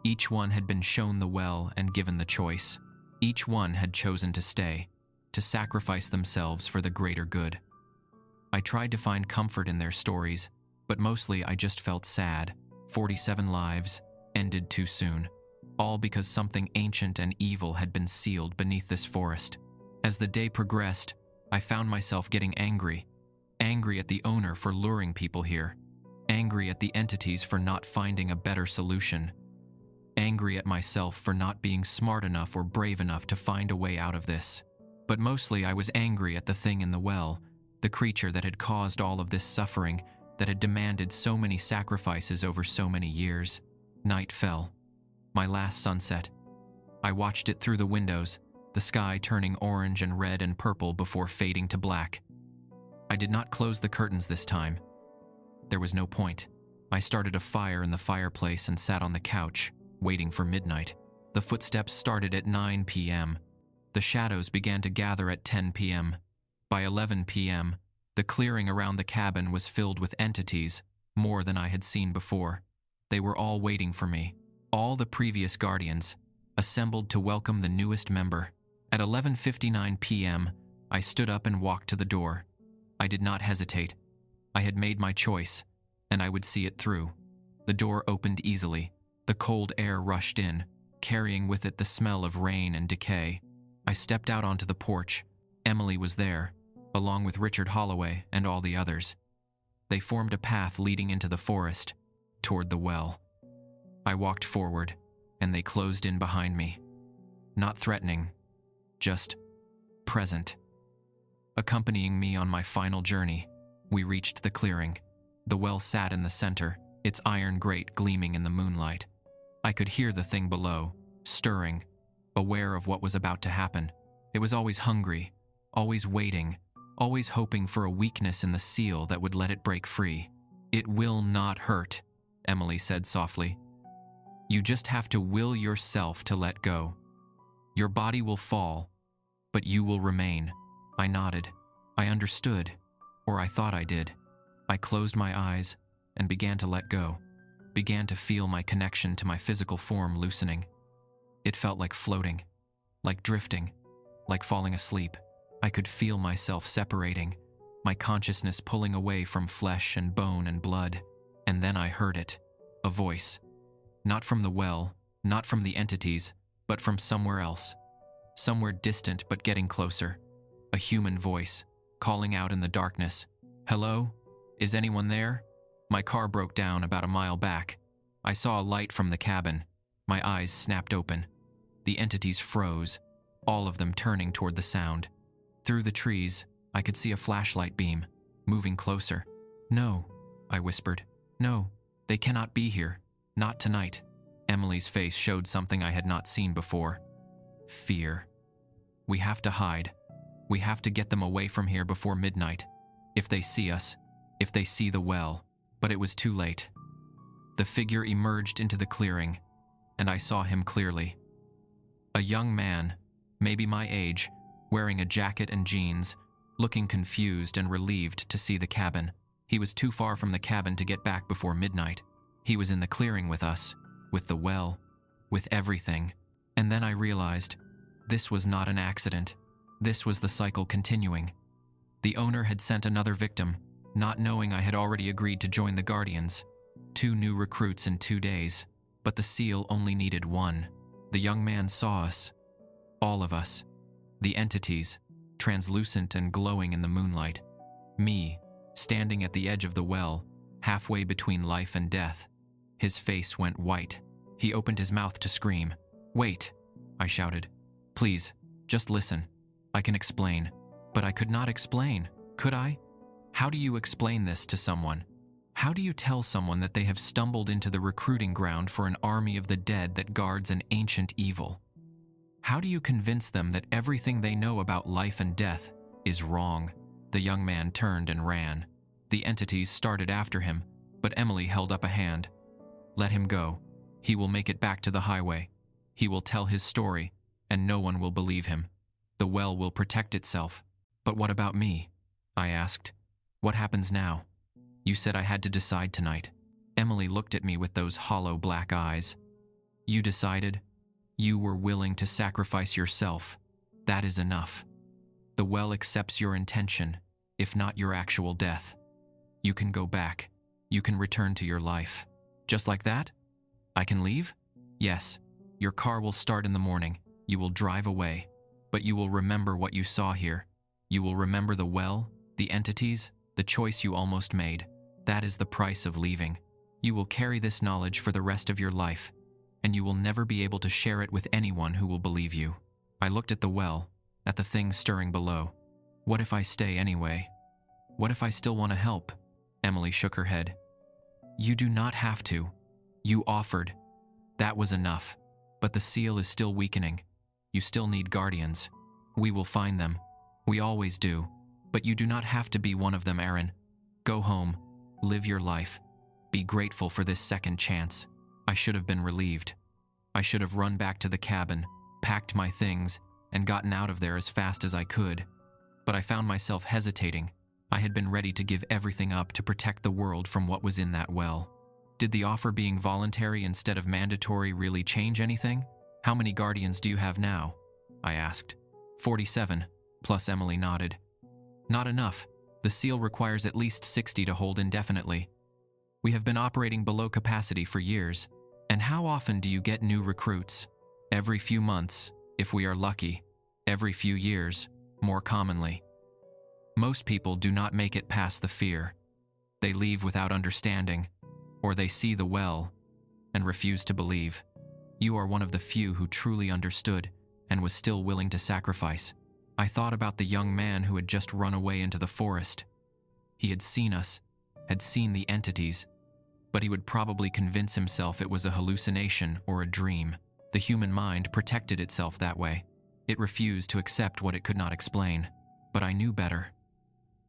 Each one had been shown the well and given the choice. Each one had chosen to stay, to sacrifice themselves for the greater good. I tried to find comfort in their stories, but mostly I just felt sad. 47 lives ended too soon, all because something ancient and evil had been sealed beneath this forest. As the day progressed, I found myself getting angry. Angry at the owner for luring people here. Angry at the entities for not finding a better solution. Angry at myself for not being smart enough or brave enough to find a way out of this. But mostly I was angry at the thing in the well, the creature that had caused all of this suffering, that had demanded so many sacrifices over so many years. Night fell. My last sunset. I watched it through the windows, the sky turning orange and red and purple before fading to black. I did not close the curtains this time. There was no point. I started a fire in the fireplace and sat on the couch, waiting for midnight. The footsteps started at 9 p.m. The shadows began to gather at 10 p.m. By 11 p.m., the clearing around the cabin was filled with entities, more than I had seen before. They were all waiting for me. All the previous guardians, assembled to welcome the newest member. At 11:59 p.m., I stood up and walked to the door. I did not hesitate. I had made my choice, and I would see it through. The door opened easily. The cold air rushed in, carrying with it the smell of rain and decay. I stepped out onto the porch. Emily was there, along with Richard Holloway and all the others. They formed a path leading into the forest, toward the well. I walked forward, and they closed in behind me. Not threatening, just present. accompanying me on my final journey. We reached the clearing. The well sat in the center, its iron grate gleaming in the moonlight. I could hear the thing below, stirring, aware of what was about to happen. It was always hungry, always waiting, always hoping for a weakness in the seal that would let it break free. "It will not hurt," Emily said softly. "You just have to will yourself to let go. Your body will fall, but you will remain." I nodded. I understood, or I thought I did. I closed my eyes and began to let go, began to feel my connection to my physical form loosening. It felt like floating, like drifting, like falling asleep. I could feel myself separating, my consciousness pulling away from flesh and bone and blood. And then I heard it, a voice. Not from the well, not from the entities, but from somewhere else. Somewhere distant but getting closer. A human voice, calling out in the darkness. "Hello? Is anyone there?" My car broke down about a mile back. I saw a light from the cabin. My eyes snapped open. The entities froze, all of them turning toward the sound. Through the trees, I could see a flashlight beam, moving closer. "No," I whispered. "No, they cannot be here. Not tonight." Emily's face showed something I had not seen before. Fear. "We have to hide. We have to get them away from here before midnight. If they see us, if they see the well." But it was too late. The figure emerged into the clearing, and I saw him clearly. A young man, maybe my age, wearing a jacket and jeans, looking confused and relieved to see the cabin. He was too far from the cabin to get back before midnight. He was in the clearing with us, with the well, with everything. And then I realized, this was not an accident. This was the cycle continuing. The owner had sent another victim, not knowing I had already agreed to join the Guardians. 2 new recruits in 2 days, but the seal only needed 1. The young man saw us. All of us. The entities, translucent and glowing in the moonlight. Me, standing at the edge of the well, halfway between life and death. His face went white. He opened his mouth to scream. "Wait," I shouted. "Please, just listen. I can explain." But I could not explain, could I? How do you explain this to someone? How do you tell someone that they have stumbled into the recruiting ground for an army of the dead that guards an ancient evil? How do you convince them that everything they know about life and death is wrong? The young man turned and ran. The entities started after him, but Emily held up a hand. "Let him go. He will make it back to the highway. He will tell his story, and no one will believe him. The well will protect itself." "But what about me?" I asked. "What happens now? You said I had to decide tonight." Emily looked at me with those hollow black eyes. "You decided? You were willing to sacrifice yourself. That is enough. The well accepts your intention, if not your actual death. You can go back. You can return to your life." "Just like that? I can leave?" "Yes. Your car will start in the morning. You will drive away. But you will remember what you saw here. You will remember the well, the entities, the choice you almost made. That is the price of leaving. You will carry this knowledge for the rest of your life, and you will never be able to share it with anyone who will believe you." I looked at the well, at the thing stirring below. "What if I stay anyway? What if I still want to help?" Emily shook her head. "You do not have to. You offered. That was enough. But the seal is still weakening. You still need guardians. We will find them. We always do. But you do not have to be one of them, Aaron. Go home. Live your life. Be grateful for this second chance." I should have been relieved. I should have run back to the cabin, packed my things, and gotten out of there as fast as I could. But I found myself hesitating. I had been ready to give everything up to protect the world from what was in that well. Did the offer being voluntary instead of mandatory really change anything? "How many guardians do you have now?" I asked. 47, plus Emily nodded. "Not enough. The seal requires at least 60 to hold indefinitely. We have been operating below capacity for years. And how often do you get new recruits? Every few months, if we are lucky. Every few years, more commonly. Most people do not make it past the fear. They leave without understanding, or they see the well and refuse to believe. You are one of the few who truly understood and was still willing to sacrifice. I thought about the young man who had just run away into the forest. He had seen us, had seen the entities, but he would probably convince himself it was a hallucination or a dream. The human mind protected itself that way. It refused to accept what it could not explain. But I knew better.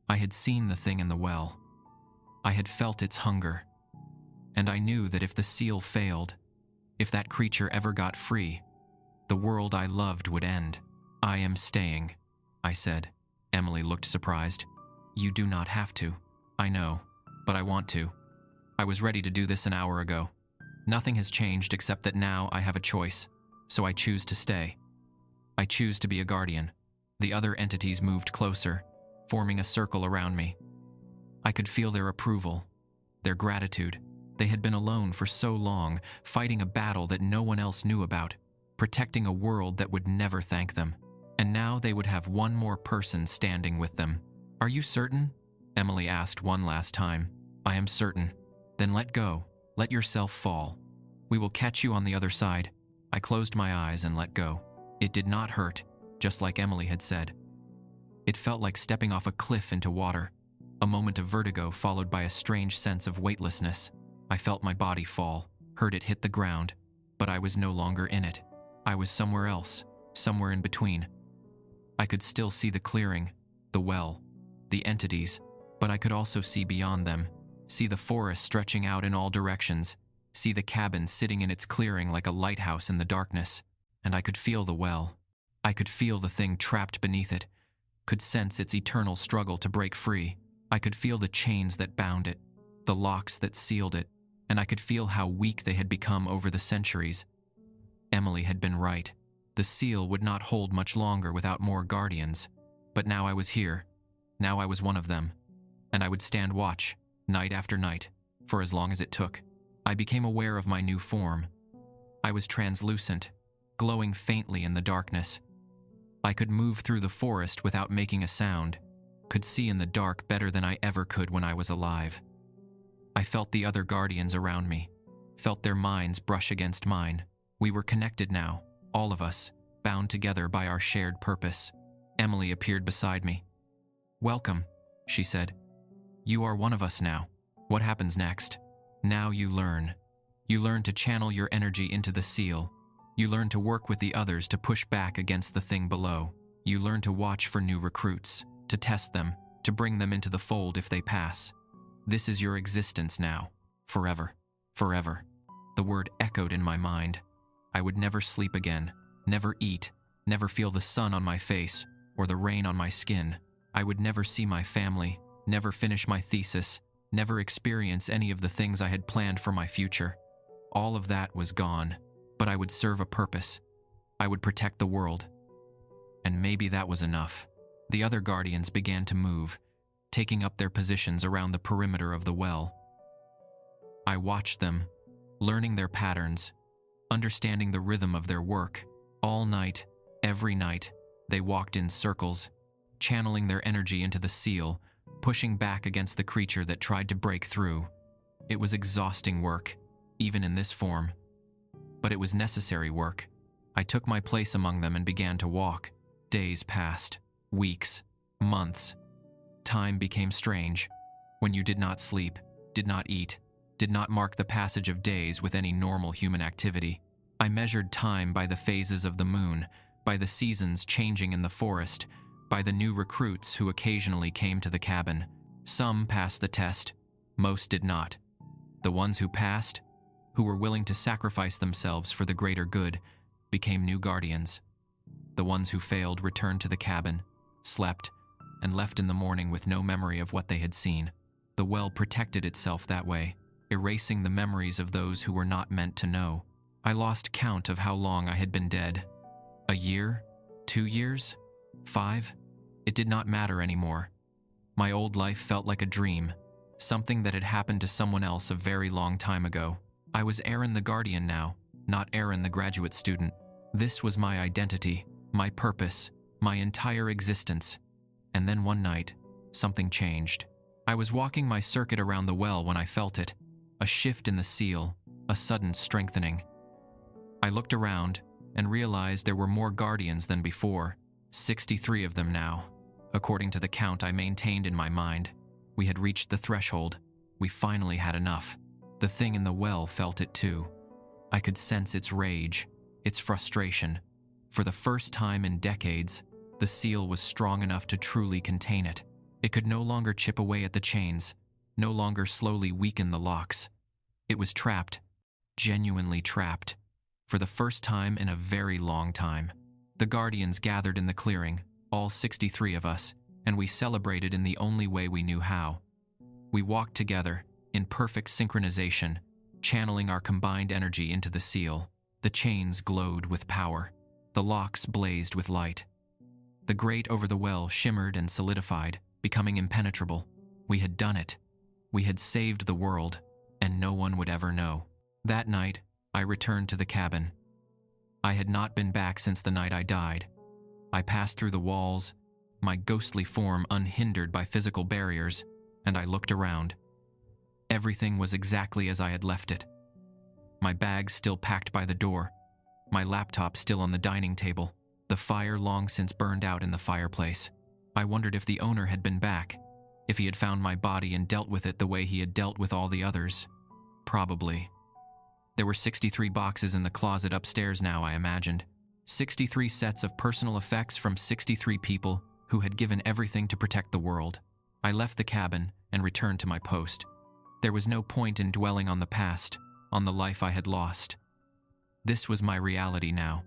I had seen the thing in the well. I had felt its hunger. And I knew that if the seal failed, if that creature ever got free, the world I loved would end. I am staying, I said. Emily looked surprised. You do not have to. I know, but I want to. I was ready to do this an hour ago. Nothing has changed except that now I have a choice, so I choose to stay. I choose to be a guardian. The other entities moved closer, forming a circle around me. I could feel their approval, their gratitude. They had been alone for so long, fighting a battle that no one else knew about, protecting a world that would never thank them. And now they would have one more person standing with them. Are you certain? Emily asked one last time. I am certain. Then let go. Let yourself fall. We will catch you on the other side. I closed my eyes and let go. It did not hurt, just like Emily had said. It felt like stepping off a cliff into water. A moment of vertigo followed by a strange sense of weightlessness. I felt my body fall, heard it hit the ground, but I was no longer in it. I was somewhere else, somewhere in between. I could still see the clearing, the well, the entities, but I could also see beyond them, see the forest stretching out in all directions, see the cabin sitting in its clearing like a lighthouse in the darkness, and I could feel the well. I could feel the thing trapped beneath it, could sense its eternal struggle to break free. I could feel the chains that bound it, the locks that sealed it, and I could feel how weak they had become over the centuries. Emily had been right. The seal would not hold much longer without more guardians. But now I was here. Now I was one of them. And I would stand watch, night after night, for as long as it took. I became aware of my new form. I was translucent, glowing faintly in the darkness. I could move through the forest without making a sound, could see in the dark better than I ever could when I was alive. I felt the other guardians around me, felt their minds brush against mine. We were connected now, all of us, bound together by our shared purpose. Emily appeared beside me. Welcome, she said. You are one of us now. What happens next? Now you learn. You learn to channel your energy into the seal. You learn to work with the others to push back against the thing below. You learn to watch for new recruits, to test them, to bring them into the fold if they pass. This is your existence now, forever, forever. The word echoed in my mind. I would never sleep again, never eat, never feel the sun on my face or the rain on my skin. I would never see my family, never finish my thesis, never experience any of the things I had planned for my future. All of that was gone, but I would serve a purpose. I would protect the world. And maybe that was enough. The other guardians began to move, taking up their positions around the perimeter of the well. I watched them, learning their patterns, understanding the rhythm of their work. All night, every night, they walked in circles, channeling their energy into the seal, pushing back against the creature that tried to break through. It was exhausting work, even in this form. But it was necessary work. I took my place among them and began to walk. Days passed, weeks, months. Time became strange. When you did not sleep, did not eat, did not mark the passage of days with any normal human activity. I measured time by the phases of the moon, by the seasons changing in the forest, by the new recruits who occasionally came to the cabin. Some passed the test, most did not. The ones who passed, who were willing to sacrifice themselves for the greater good, became new guardians. The ones who failed returned to the cabin, slept, and left in the morning with no memory of what they had seen. The well protected itself that way, erasing the memories of those who were not meant to know. I lost count of how long I had been dead. A year? 2 years? 5? It did not matter anymore. My old life felt like a dream, something that had happened to someone else a very long time ago. I was Aaron the Guardian now, not Aaron the graduate student. This was my identity, my purpose, my entire existence. And then one night, something changed. I was walking my circuit around the well when I felt it, a shift in the seal, a sudden strengthening. I looked around and realized there were more guardians than before, 63 of them now. According to the count I maintained in my mind, we had reached the threshold. We finally had enough. The thing in the well felt it too. I could sense its rage, its frustration. For the first time in decades, the seal was strong enough to truly contain it. It could no longer chip away at the chains, no longer slowly weaken the locks. It was trapped, genuinely trapped, for the first time in a very long time. The guardians gathered in the clearing, all 63 of us, and we celebrated in the only way we knew how. We walked together, in perfect synchronization, channeling our combined energy into the seal. The chains glowed with power. The locks blazed with light. The grate over the well shimmered and solidified, becoming impenetrable. We had done it. We had saved the world, and no one would ever know. That night, I returned to the cabin. I had not been back since the night I died. I passed through the walls, my ghostly form unhindered by physical barriers, and I looked around. Everything was exactly as I had left it. My bags still packed by the door, my laptop still on the dining table, the fire long since burned out in the fireplace. I wondered if the owner had been back, if he had found my body and dealt with it the way he had dealt with all the others. Probably. There were 63 boxes in the closet upstairs now, I imagined. 63 sets of personal effects from 63 people who had given everything to protect the world. I left the cabin and returned to my post. There was no point in dwelling on the past, on the life I had lost. This was my reality now.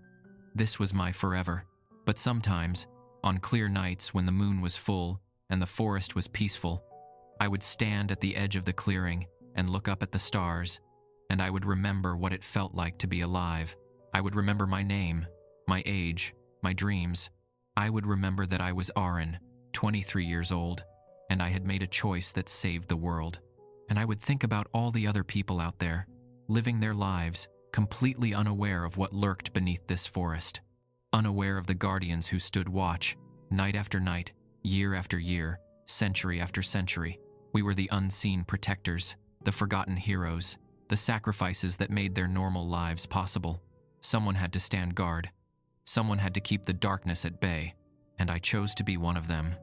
This was my forever. But sometimes, on clear nights when the moon was full and the forest was peaceful, I would stand at the edge of the clearing and look up at the stars, and I would remember what it felt like to be alive. I would remember my name, my age, my dreams. I would remember that I was Aaron, 23 years old, and I had made a choice that saved the world. And I would think about all the other people out there, living their lives, completely unaware of what lurked beneath this forest, unaware of the guardians who stood watch, night after night, year after year, century after century. We were the unseen protectors, the forgotten heroes, the sacrifices that made their normal lives possible. Someone had to stand guard. Someone had to keep the darkness at bay, and I chose to be one of them.